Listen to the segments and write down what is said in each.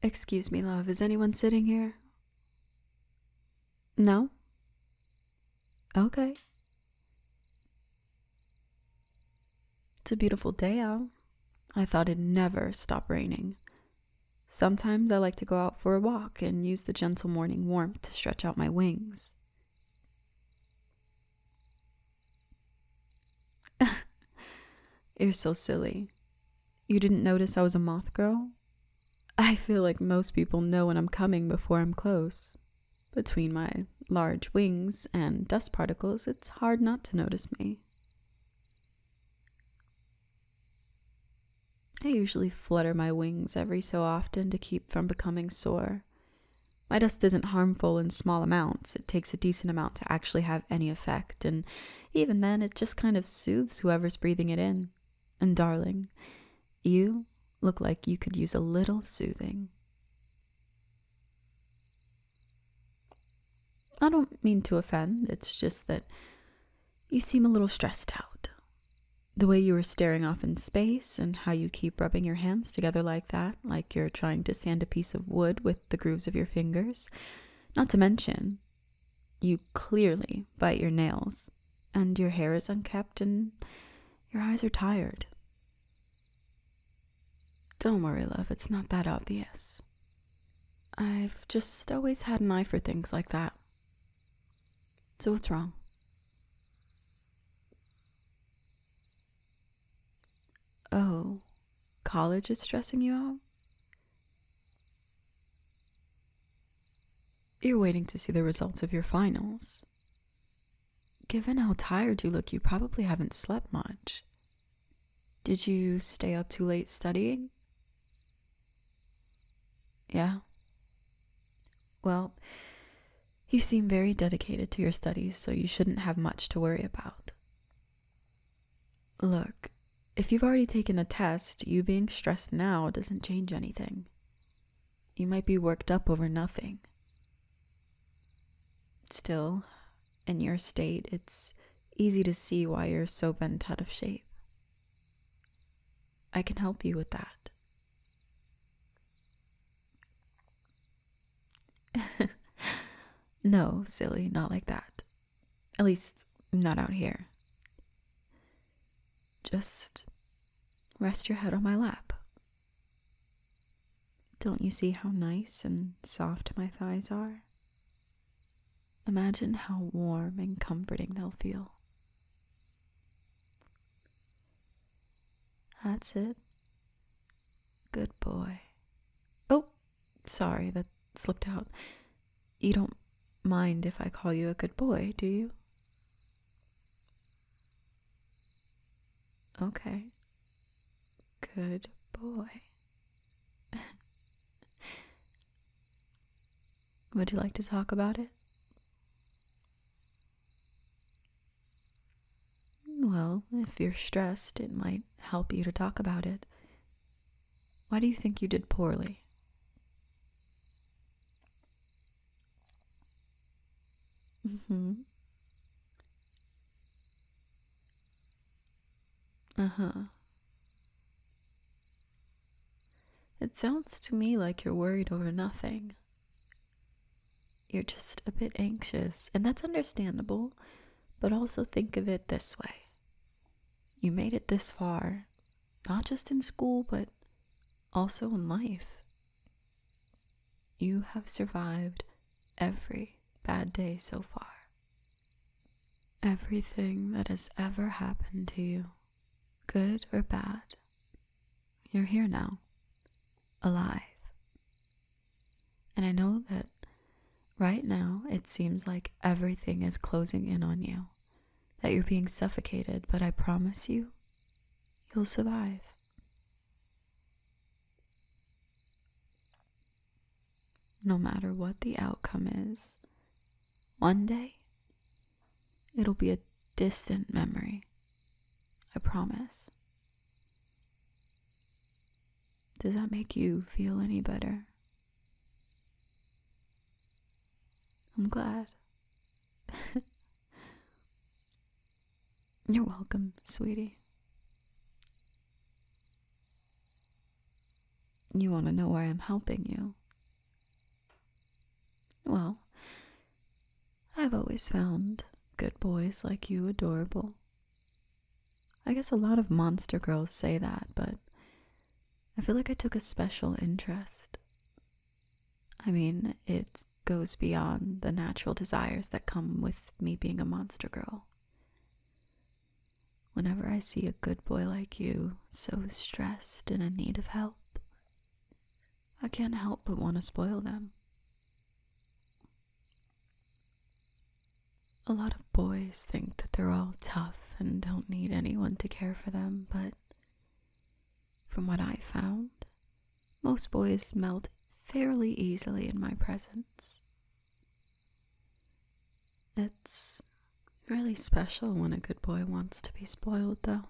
Excuse me, love, is anyone sitting here? No? Okay. It's a beautiful day out. I thought it'd never stop raining. Sometimes I like to go out for a walk and use the gentle morning warmth to stretch out my wings. You're so silly. You didn't notice I was a moth girl? I feel like most people know when I'm coming before I'm close. Between my large wings and dust particles, it's hard not to notice me. I usually flutter my wings every so often to keep from becoming sore. My dust isn't harmful in small amounts. It takes a decent amount to actually have any effect, and even then it just kind of soothes whoever's breathing it in. And darling, you look like you could use a little soothing. I don't mean to offend, it's just that you seem a little stressed out. The way you were staring off in space and how you keep rubbing your hands together like that, like you're trying to sand a piece of wood with the grooves of your fingers. Not to mention, you clearly bite your nails, and your hair is unkempt, and your eyes are tired. Don't worry, love, it's not that obvious. I've just always had an eye for things like that. So what's wrong? Oh, college is stressing you out? You're waiting to see the results of your finals. Given how tired you look, you probably haven't slept much. Did you stay up too late studying? Yeah. Well, you seem very dedicated to your studies, so you shouldn't have much to worry about. Look, if you've already taken the test, you being stressed now doesn't change anything. You might be worked up over nothing. Still, in your state, it's easy to see why you're so bent out of shape. I can help you with that. No, silly, not like that. At least, not out here. Just rest your head on my lap. Don't you see how nice and soft my thighs are? Imagine how warm and comforting they'll feel. That's it. Good boy. Oh, sorry, that slipped out. You don't mind if I call you a good boy, do you? Okay. Good boy. Would you like to talk about it? Well, if you're stressed, it might help you to talk about it. Why do you think you did poorly? Mm-hmm. Uh-huh. It sounds to me like you're worried over nothing. You're just a bit anxious, and that's understandable, but also think of it this way. You made it this far, not just in school, but also in life. You have survived every bad day so far. Everything that has ever happened to you, good or bad, you're here now, alive. And I know that right now it seems like everything is closing in on you, that you're being suffocated, but I promise you, you'll survive. No matter what the outcome is, one day, it'll be a distant memory. I promise. Does that make you feel any better? I'm glad. You're welcome, sweetie. You want to know why I'm helping you? Well, I've always found good boys like you adorable. I guess a lot of monster girls say that, but I feel like I took a special interest. I mean, it goes beyond the natural desires that come with me being a monster girl. Whenever I see a good boy like you, so stressed and in need of help, I can't help but want to spoil them. A lot of boys think that they're all tough and don't need anyone to care for them, but from what I found, most boys melt fairly easily in my presence. It's really special when a good boy wants to be spoiled, though.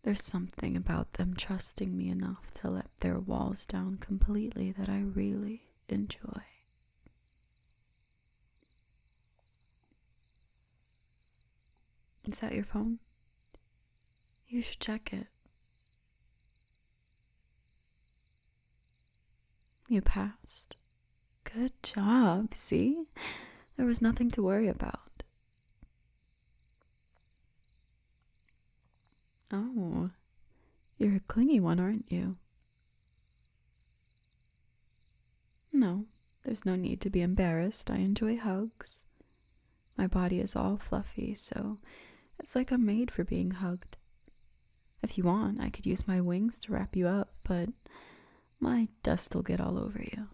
There's something about them trusting me enough to let their walls down completely that I really enjoy. Is that your phone? You should check it. You passed. Good job, see? There was nothing to worry about. Oh, you're a clingy one, aren't you? No, there's no need to be embarrassed. I enjoy hugs. My body is all fluffy, so it's like I'm made for being hugged. If you want, I could use my wings to wrap you up, but my dust will get all over you.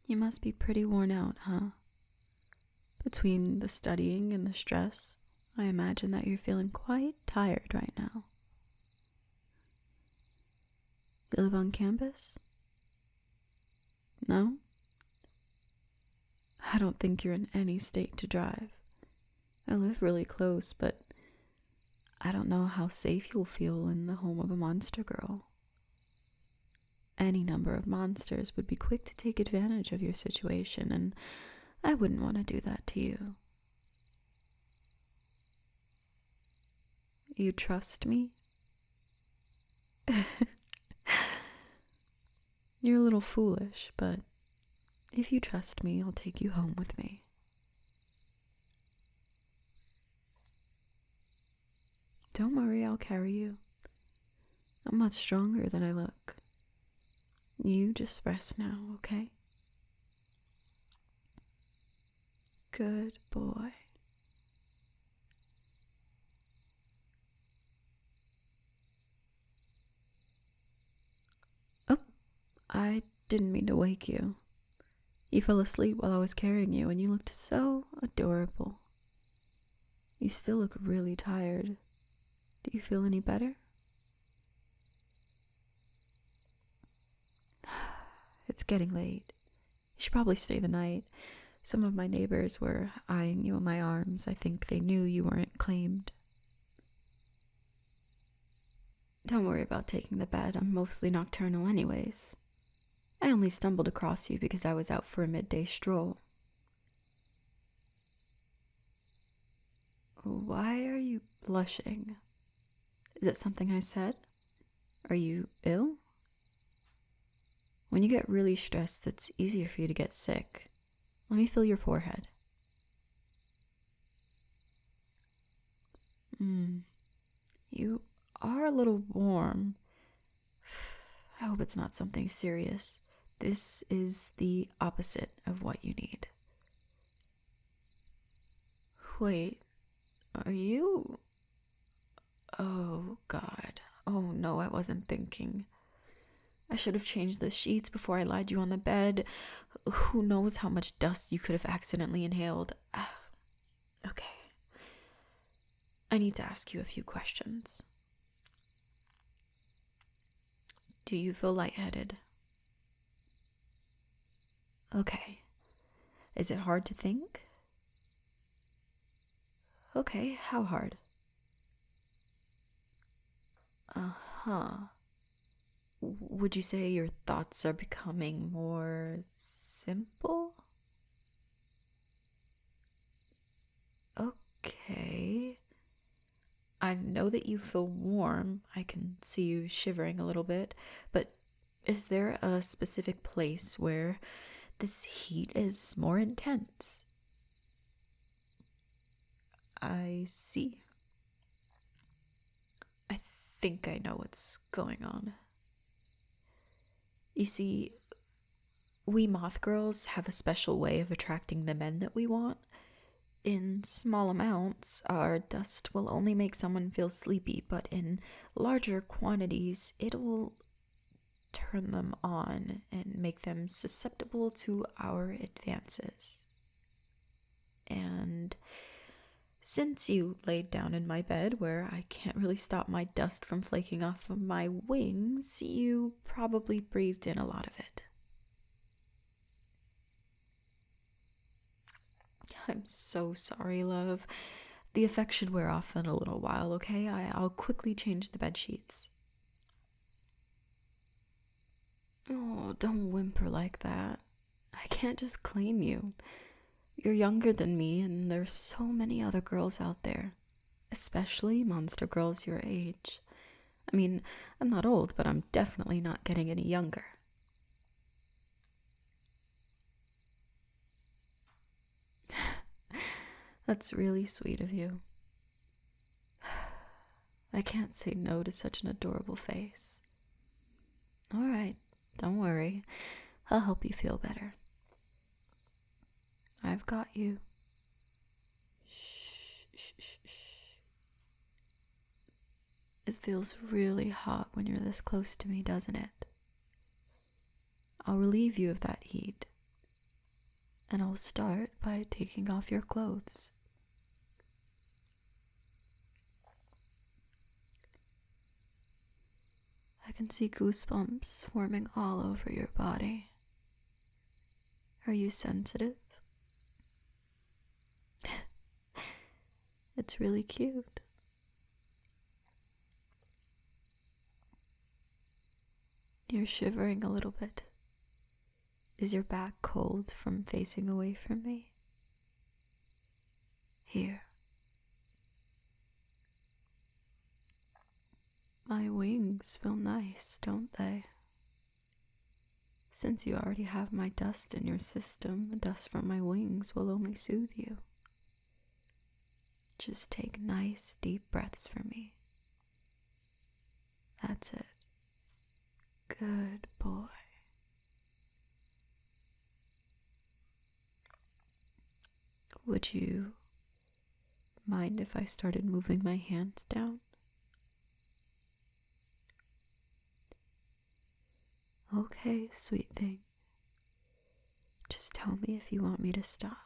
You must be pretty worn out, huh? Between the studying and the stress, I imagine that you're feeling quite tired right now. You live on campus? No? I don't think you're in any state to drive. I live really close, but I don't know how safe you'll feel in the home of a monster girl. Any number of monsters would be quick to take advantage of your situation, and I wouldn't want to do that to you. You trust me? You're a little foolish, but if you trust me, I'll take you home with me. Don't worry, I'll carry you. I'm much stronger than I look. You just rest now, okay? Good boy. Oh, I didn't mean to wake you. You fell asleep while I was carrying you, and you looked so adorable. You still look really tired. Do you feel any better? It's getting late. You should probably stay the night. Some of my neighbors were eyeing you in my arms. I think they knew you weren't claimed. Don't worry about taking the bed. I'm mostly nocturnal anyways. I only stumbled across you because I was out for a midday stroll. Why are you blushing? Is it something I said? Are you ill? When you get really stressed, it's easier for you to get sick. Let me feel your forehead. You are a little warm. I hope it's not something serious. This is the opposite of what you need. Wait, are you... Oh, God. Oh, no, I wasn't thinking. I should have changed the sheets before I lied you on the bed. Who knows how much dust you could have accidentally inhaled. Okay. I need to ask you a few questions. Do you feel lightheaded? Okay. Is it hard to think? Okay, how hard? Uh-huh. Would you say your thoughts are becoming more simple? Okay. I know that you feel warm. I can see you shivering a little bit, but is there a specific place where this heat is more intense? I see. I think I know what's going on. You see, we moth girls have a special way of attracting the men that we want. In small amounts, our dust will only make someone feel sleepy, but in larger quantities, it'll turn them on and make them susceptible to our advances. And since you laid down in my bed where I can't really stop my dust from flaking off of my wings, you probably breathed in a lot of it. I'm so sorry, love. The effect should wear off in a little while, okay? I'll quickly change the bed sheets. Oh, don't whimper like that. I can't just claim you. You're younger than me, and there's so many other girls out there, especially monster girls your age. I mean, I'm not old, but I'm definitely not getting any younger. That's really sweet of you. I can't say no to such an adorable face. All right, don't worry. I'll help you feel better. I've got you. Shh, shh, shh, shh. It feels really hot when you're this close to me, doesn't it? I'll relieve you of that heat. And I'll start by taking off your clothes. I can see goosebumps forming all over your body. Are you sensitive? It's really cute. You're shivering a little bit. Is your back cold from facing away from me? Here. My wings feel nice, don't they? Since you already have my dust in your system, the dust from my wings will only soothe you. Just take nice, deep breaths for me. That's it. Good boy. Would you mind if I started moving my hands down? Okay, sweet thing. Just tell me if you want me to stop.